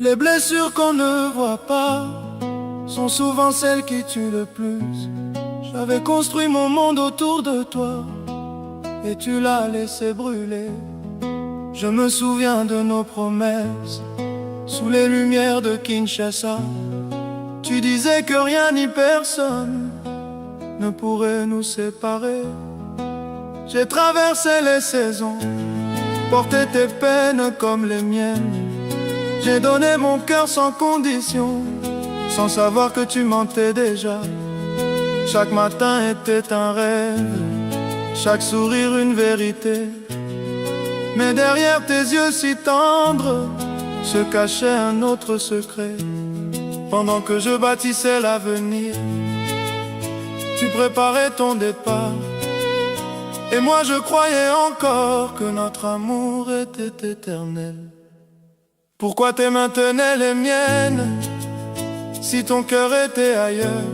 Les blessures qu'on ne voit pas sont souvent celles qui tuent le plus. J'avais construit mon monde autour de toi et tu l'as laissé brûler. Je me souviens de nos promesses sous les lumières de Kinshasa. Tu disais que rien ni personne ne pourrait nous séparer. J'ai traversé les saisons, porté tes peines comme les miennes. J'ai donné mon cœur sans condition, sans savoir que tu mentais déjà. Chaque matin était un rêve, chaque sourire une vérité. Mais derrière tes yeux si tendres se cachait un autre secret. Pendant que je bâtissais l'avenir, tu préparais ton départ. Et moi je croyais encore que notre amour était éternel. Pourquoi tes mains tenaient les miennes si ton cœur était ailleurs?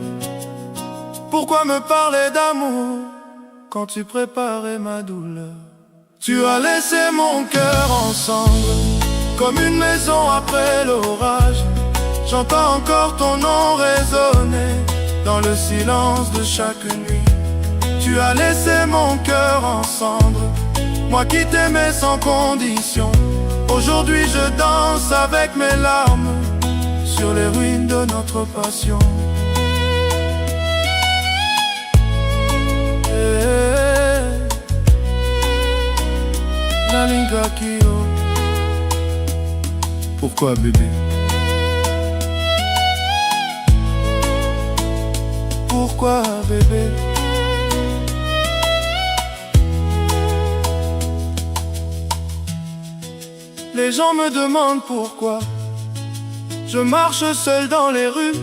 Pourquoi me parler d'amour quand tu préparais ma douleur? Tu as laissé mon cœur en cendres, comme une maison après l'orage. J'entends encore ton nom résonner dans le silence de chaque nuit. Tu as laissé mon cœur en cendres, moi qui t'aimais sans condition. Aujourd'hui je danse avec mes larmes sur les ruines de notre passion. La Linga Kyo. Pourquoi bébé? Pourquoi bébé? Les gens me demandent pourquoi je marche seul dans les rues.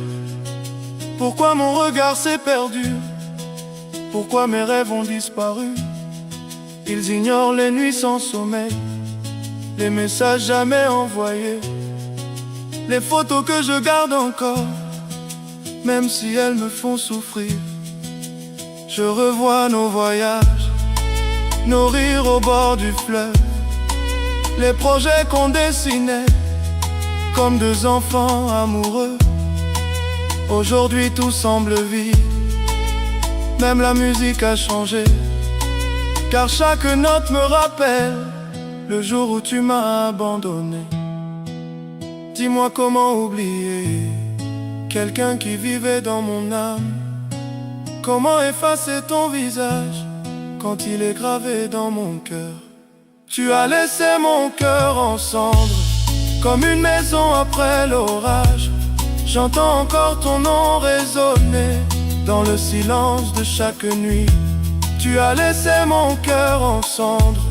Pourquoi mon regard s'est perdu? Pourquoi mes rêves ont disparu? Ils ignorent les nuits sans sommeil, les messages jamais envoyés, les photos que je garde encore, même si elles me font souffrir. Je revois nos voyages, nos rires au bord du fleuve, les projets qu'on dessinait comme deux enfants amoureux. Aujourd'hui tout semble vide, même la musique a changé, car chaque note me rappelle le jour où tu m'as abandonné. Dis-moi comment oublier quelqu'un qui vivait dans mon âme. Comment effacer ton visage quand il est gravé dans mon cœur? Tu as laissé mon cœur en cendres, comme une maison après l'orage. J'entends encore ton nom résonner dans le silence de chaque nuit. Tu as laissé mon cœur en cendres,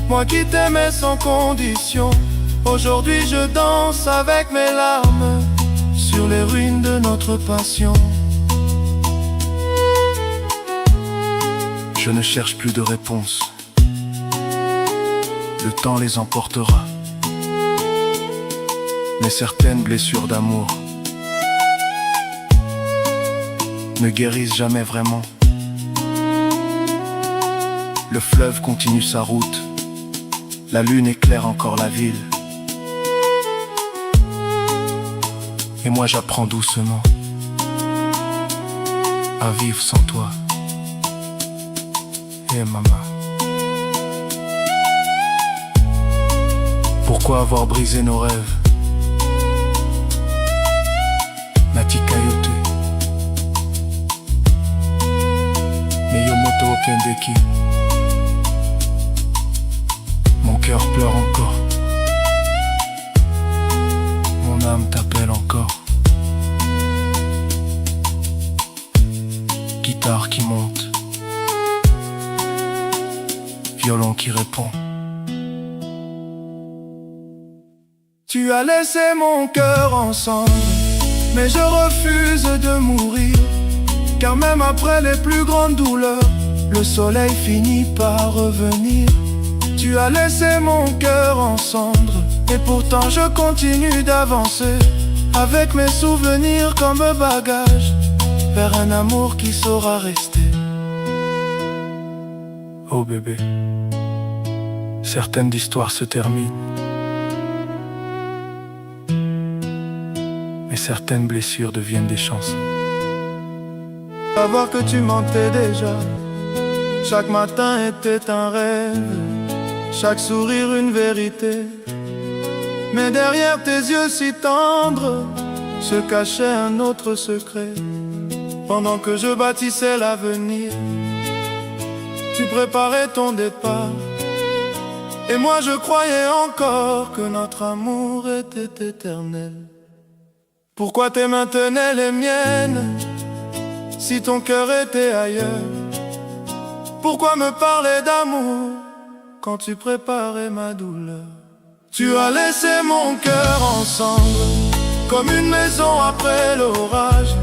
moi qui t'aimais sans condition. Aujourd'hui je danse avec mes larmes sur les ruines de notre passion. Je ne cherche plus de réponses, le temps les emportera. Mais certaines blessures d'amour ne guérissent jamais vraiment. Le fleuve continue sa route, la lune éclaire encore la ville. Et moi j'apprends doucement à vivre sans toi. Et maman, pourquoi avoir brisé nos rêves? Nati Kayote Miyomoto Kendeki. Mon cœur pleure encore, mon âme t'appelle encore. Guitare qui monte, violon qui répond. Tu as laissé mon cœur en cendres, mais je refuse de mourir, car même après les plus grandes douleurs, le soleil finit par revenir. Tu as laissé mon cœur en cendres, et pourtant je continue d'avancer, avec mes souvenirs comme bagage, vers un amour qui saura rester. Oh bébé, certaines histoires se terminent, mais certaines blessures deviennent des chansons. Savoir que tu mentais déjà, chaque matin était un rêve, chaque sourire une vérité. Mais derrière tes yeux si tendres se cachait un autre secret. Pendant que je bâtissais l'avenir, tu préparais ton départ. Et moi je croyais encore que notre amour était éternel. Pourquoi tes mains tenaient les miennes si ton cœur était ailleurs? Pourquoi me parler d'amour quand tu préparais ma douleur? Tu as laissé mon cœur en cendres, comme une maison après l'orage.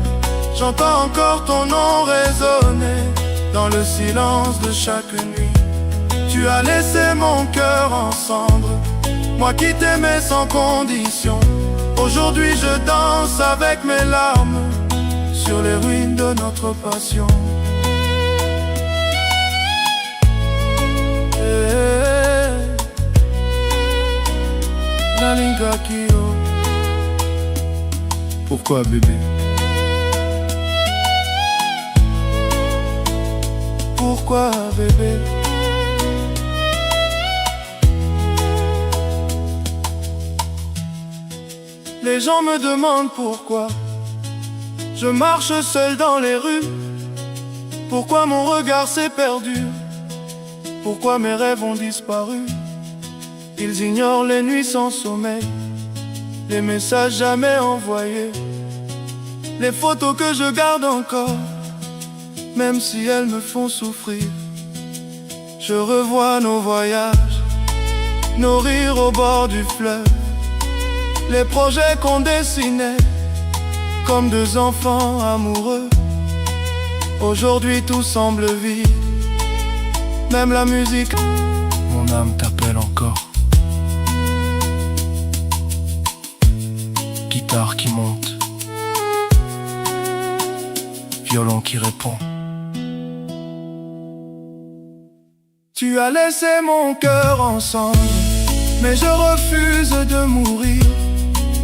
J'entends encore ton nom résonner dans le silence de chaque nuit. Tu as laissé mon cœur en cendres, moi qui t'aimais sans condition. Aujourd'hui je danse avec mes larmes sur les ruines de notre passion. La linga Kyo. Pourquoi bébé? Pourquoi bébé? Les gens me demandent pourquoi je marche seul dans les rues. Pourquoi mon regard s'est perdu? Pourquoi mes rêves ont disparu? Ils ignorent les nuits sans sommeil, les messages jamais envoyés, les photos que je garde encore, même si elles me font souffrir. Je revois nos voyages, nos rires au bord du fleuve, les projets qu'on dessinait comme deux enfants amoureux. Aujourd'hui tout semble vide, même la musique. Mon âme t'appelle encore. Guitare qui monte, violon qui répond. Tu as laissé mon cœur en cendres, mais je refuse de mourir.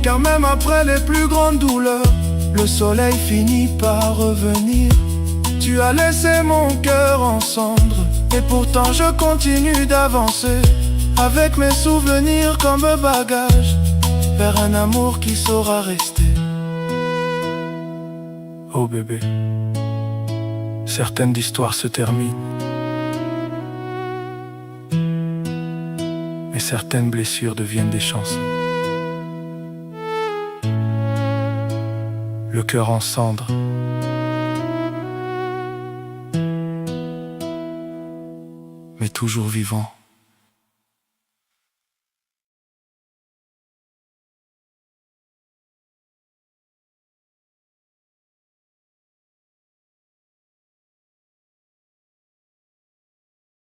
Car même après les plus grandes douleurs, le soleil finit par revenir. Tu as laissé mon cœur en cendres, et pourtant je continue d'avancer, avec mes souvenirs comme bagage, vers un amour qui saura rester. Oh bébé, certaines histoires se terminent, mais certaines blessures deviennent des chansons. Le cœur en cendres, mais toujours vivant.